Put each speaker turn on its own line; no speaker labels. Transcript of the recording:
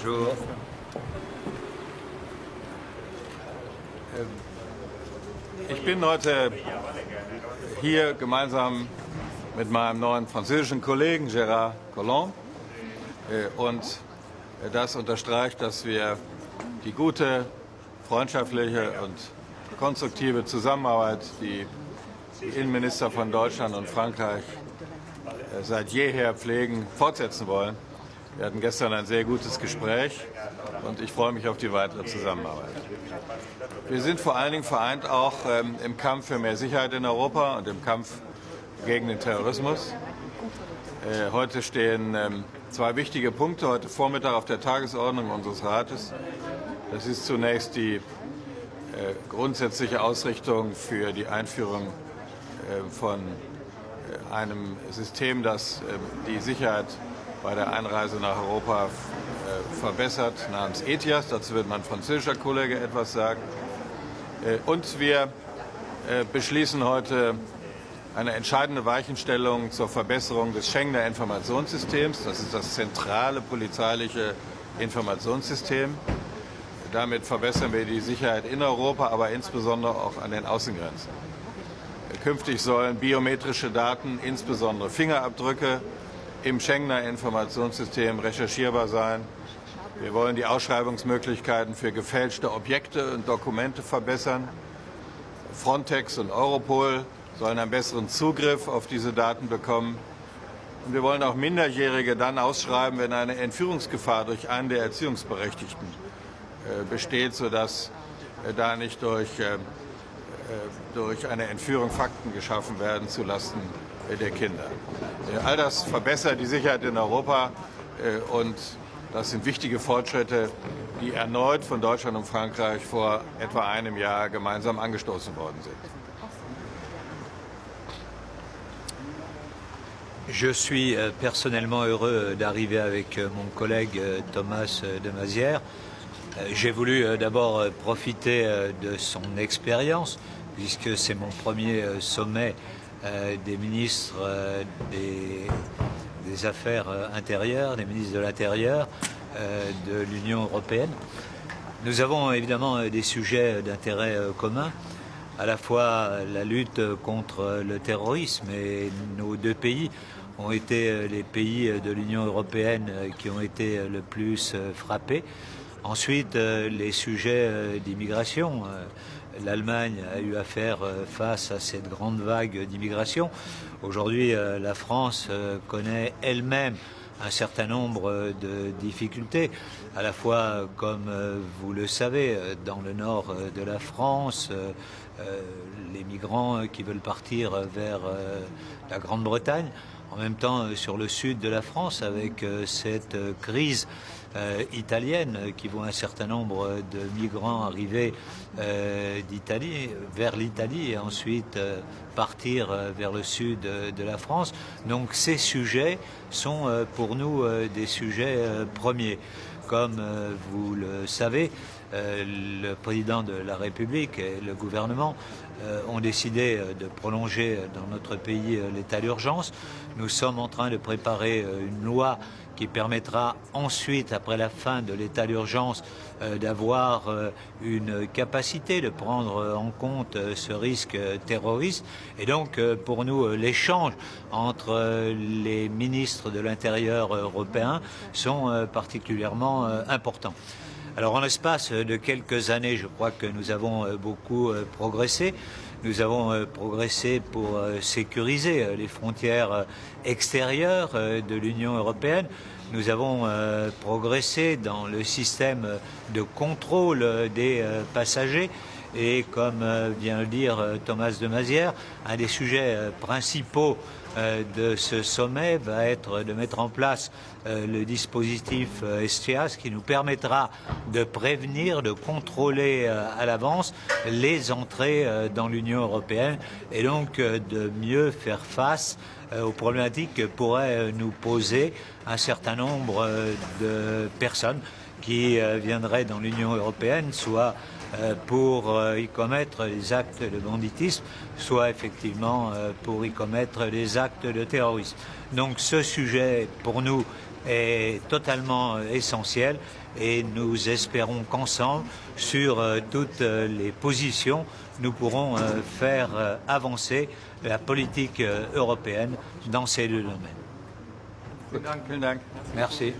Bonjour.
Ich bin heute hier gemeinsam mit meinem neuen französischen Kollegen Gérard Collomb und das unterstreicht, dass wir die gute, freundschaftliche und konstruktive Zusammenarbeit, die die Innenminister von Deutschland und Frankreich seit jeher pflegen, fortsetzen wollen. Wir hatten gestern ein sehr gutes Gespräch und ich freue mich auf die weitere Zusammenarbeit. Wir sind vor allen Dingen vereint auch im Kampf für mehr Sicherheit in Europa und im Kampf gegen den Terrorismus. Heute stehen zwei wichtige Punkte heute Vormittag auf der Tagesordnung unseres Rates. Das ist zunächst die grundsätzliche Ausrichtung für die Einführung von einem System, das die Sicherheit bei der Einreise nach Europa verbessert, namens ETIAS. Dazu wird mein französischer Kollege etwas sagen. Und wir beschließen heute eine entscheidende Weichenstellung zur Verbesserung des Schengener Informationssystems. Das ist das zentrale polizeiliche Informationssystem. Damit verbessern wir die Sicherheit in Europa, aber insbesondere auch an den Außengrenzen. Künftig sollen biometrische Daten, insbesondere Fingerabdrücke, im Schengener Informationssystem recherchierbar sein. Wir wollen die Ausschreibungsmöglichkeiten für gefälschte Objekte und Dokumente verbessern. Frontex und Europol sollen einen besseren Zugriff auf diese Daten bekommen. Und wir wollen auch Minderjährige dann ausschreiben, wenn eine Entführungsgefahr durch einen der Erziehungsberechtigten besteht, sodass da nicht durch eine Entführung Fakten geschaffen werden zulasten der Kinder. All das verbessert die Sicherheit in Europa und das sind wichtige Fortschritte, die erneut von Deutschland und Frankreich vor etwa einem Jahr gemeinsam angestoßen worden sind.
Je suis personnellement heureux d'arriver avec mon collègue Thomas de Maizière. J'ai voulu d'abord profiter de son expérience, puisque c'est mon premier sommet des ministres des Affaires intérieures, des ministres de l'Intérieur de l'Union européenne. Nous avons évidemment des sujets d'intérêt commun, à la fois la lutte contre le terrorisme, et nos deux pays ont été les pays de l'Union européenne qui ont été le plus frappés. Ensuite, les sujets d'immigration. L'Allemagne a eu à faire face à cette grande vague d'immigration. Aujourd'hui, la France connaît elle-même un certain nombre de difficultés, à la fois, comme vous le savez, dans le nord de la France, les migrants qui veulent partir vers la Grande-Bretagne, en même temps sur le sud de la France avec cette crise italienne qui voit un certain nombre de migrants arriver d'Italie vers l'Italie et ensuite partir vers le sud de la France. Donc ces sujets sont pour nous des sujets premiers. Comme vous le savez, le président de la République et le gouvernement ont décidé de prolonger dans notre pays l'état d'urgence. Nous sommes en train de préparer une loi qui permettra ensuite, après la fin de l'état d'urgence, d'avoir une capacité de prendre en compte ce risque terroriste. Et donc, pour nous, l'échange entre les ministres de l'Intérieur européens sont particulièrement importants. Alors, en l'espace de quelques années, je crois que nous avons beaucoup progressé. Nous avons progressé pour sécuriser les frontières extérieures de l'Union européenne. Nous avons progressé dans le système de contrôle des passagers. Et comme vient de le dire Thomas de Maizière, un des sujets principaux de ce sommet va être de mettre en place le dispositif STIAS qui nous permettra de prévenir, de contrôler à l'avance les entrées dans l'Union européenne et donc de mieux faire face aux problématiques que pourrait nous poser un certain nombre de personnes qui viendraient dans l'Union européenne, soit pour y commettre des actes de banditisme, soit effectivement pour y commettre des actes de terrorisme. Donc ce sujet, pour nous, est totalement essentiel et nous espérons qu'ensemble, sur toutes les positions, nous pourrons faire avancer la politique européenne dans ces deux domaines.
Vielen Dank.
Merci.